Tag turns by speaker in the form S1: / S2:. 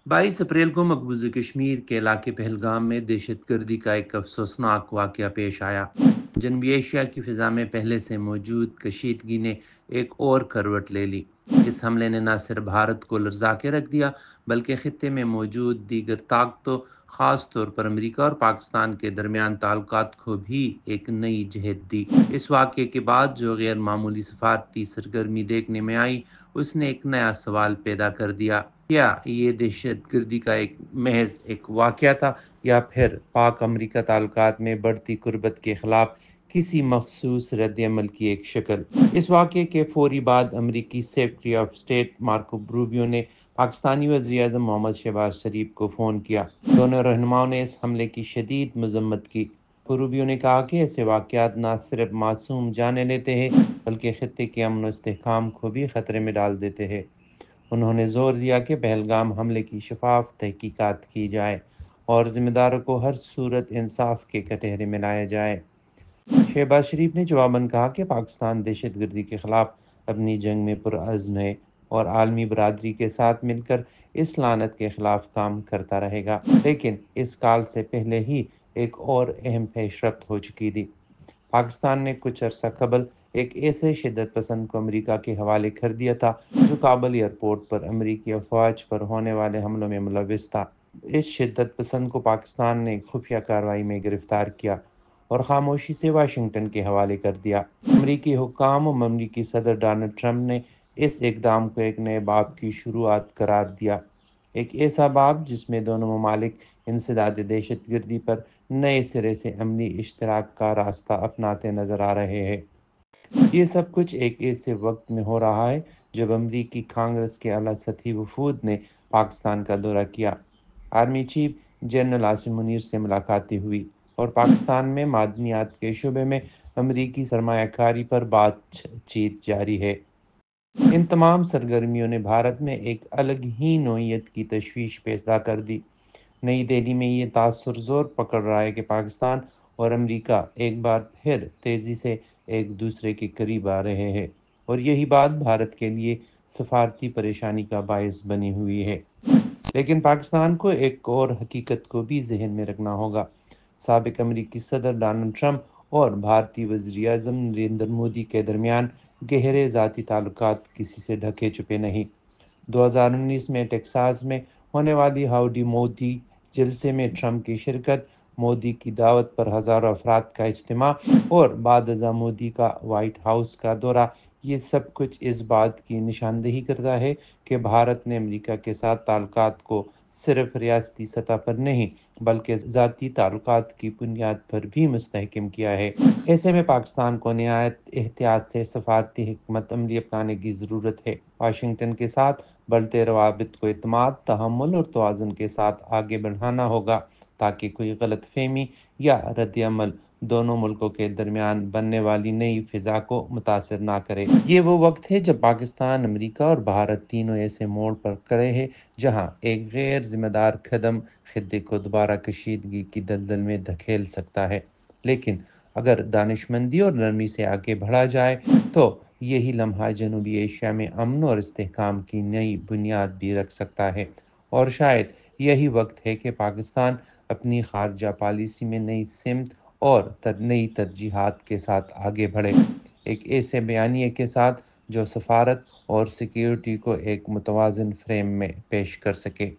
S1: 22 अप्रैल को मकबूजा कश्मीर के इलाके पहलगाम में दहशत गर्दी का एक अफसोसनाक वाक़या पेश आया। जनूबी एशिया की फ़िज़ा में पहले से मौजूद कशीदगी ने एक और करवट ले ली। इस हमले ने न सिर्फ भारत को लरज़ा के रख दिया, बल्कि ख़ित्ते में मौजूद दीगर ताकतों, ख़ास तौर पर अमेरिका और पाकिस्तान के दरमियान ताल्लुकात को भी एक नई जहत दी। इस वाक़ये के बाद जो गैर मामूली सफारती सरगर्मी देखने में आई, उसने एक नया सवाल पैदा कर दिया। क्या ये दहशतगर्दी का एक महज एक वाक़या था, या फिर पाक अमरीका ताल्लुकात में बढ़ती कुर्बत के खिलाफ किसी मखसूस रद्द-ए-अमल की एक शक्ल? इस वाक़ये के फौरी बाद अमरीकी secretary of state Marco Rubio ने पाकिस्तानी वज़ीर-ए-आज़म मोहम्मद शहबाज शरीफ को फ़ोन किया। दोनों रहनुमाओं ने इस हमले की शदीद मज़म्मत की। रूबियो ने कहा कि ऐसे वाक़यात न सिर्फ मासूम जानें लेते हैं, बल्कि खित्ते के अमन और इस्तेहकाम को भी खतरे में डाल देते हैं। उन्होंने जोर दिया कि पहलगाम हमले की शफाफ तहकीकात की जाए और जिम्मेदारों को हर सूरत इंसाफ के कटहरे में लाया जाए। शहबाज शरीफ ने जवाबन कहा कि पाकिस्तान दहशतगर्दी के खिलाफ अपनी जंग में पुरअज़्म है और आलमी बरादरी के साथ मिलकर इस लानत के खिलाफ काम करता रहेगा। लेकिन इस काल से पहले ही एक और अहम पेशरफ्त हो चुकी थी। पाकिस्तान ने कुछ अरसा कबल एक ऐसे शिद्दत पसंद को अमेरिका के हवाले कर दिया था जो काबुल एयरपोर्ट पर अमेरिकी अफवाज पर होने वाले हमलों में मुलविस था। इस शिद्दत पसंद को पाकिस्तान ने खुफिया कार्रवाई में गिरफ्तार किया और खामोशी से वाशिंगटन के हवाले कर दिया। अमेरिकी हुक्काम और अमेरिकी सदर डोनाल्ड ट्रंप ने इस इकदाम को एक नए बाब की शुरुआत करार दिया, एक ऐसा बाब जिसमें दोनों ममालिक इंसदाद दहशतगर्दी पर नए सिरे से अमली इश्तराक का रास्ता अपनाते नजर आ रहे हैं। ये सब कुछ एक ऐसे वक्त में हो रहा है जब अमरीकी कांग्रेस के आला सतही वफूद ने पाकिस्तान का दौरा किया। Army chief general Asim Munir से मुलाकातें हुई और पाकिस्तान में मादनियात के शुबे में अमरीकी सरमायाकारी पर बातचीत जारी है। इन तमाम सरगर्मियों ने भारत में एक अलग ही नौइयत की तशवीश पैदा कर दी। नई दिल्ली में ये तासुर जोर पकड़ रहा है कि पाकिस्तान और अमेरिका एक बार फिर तेज़ी से एक दूसरे के करीब आ रहे हैं, और यही बात भारत के लिए सफारती परेशानी का बायस बनी हुई है। लेकिन पाकिस्तान को एक और हकीकत को भी जहन में रखना होगा। साबिक अमरीकी सदर डोनाल्ड ट्रंप और भारतीय वज़ीर-ए-आज़म नरेंद्र मोदी के दरमियान गहरे ज़ाती ताल्लुकात किसी से ढके छुपे नहीं। 2019 में टेक्सास में होने वाली हाउडी मोदी जलसे में ट्रंप की शिरकत, मोदी की दावत पर हज़ारों अफराद का इज्तिमा और बाद अज़ा मोदी का वाइट हाउस का दौरा, ये सब कुछ इस बात की निशानदेही करता है कि भारत ने अमेरिका के साथ ताल्लुकात को सिर्फ रियासती सतह पर नहीं, बल्कि ज़ाती ताल्लुकात की बुनियाद पर भी मुस्तहकम किया है। ऐसे में पाकिस्तान को निहायत एहतियात से सफारती हिकमत अमली अपनाने की ज़रूरत है। वाशिंगटन के साथ बढ़ते रवाबित को एतमाद, तहम्मुल और तवाज़ुन के साथ आगे बढ़ाना होगा, ताकि कोई गलतफहमी या रद्द-ए-अमल दोनों मुल्कों के दरमियान बनने वाली नई फ़िज़ा को मुतासिर ना करे। ये वो वक्त है जब पाकिस्तान, अमेरिका और भारत तीनों ऐसे मोड़ पर खड़े हैं जहां एक गैर जिम्मेदार कदम खित्ते को दोबारा कशीदगी की दलदल में धकेल सकता है। लेकिन अगर दानिशमंदी और नरमी से आगे बढ़ा जाए, तो यही लम्हा जनूबी एशिया में अमन और इस्तेहकाम की नई बुनियाद भी रख सकता है। और शायद यही वक्त है कि पाकिस्तान अपनी खारजा पॉलिसी में नई सिमत और नई तरजीहात के साथ आगे बढ़े, एक ऐसे बयानिए के साथ जो सफारत और सिक्योरिटी को एक मुतवाज़िन फ्रेम में पेश कर सके।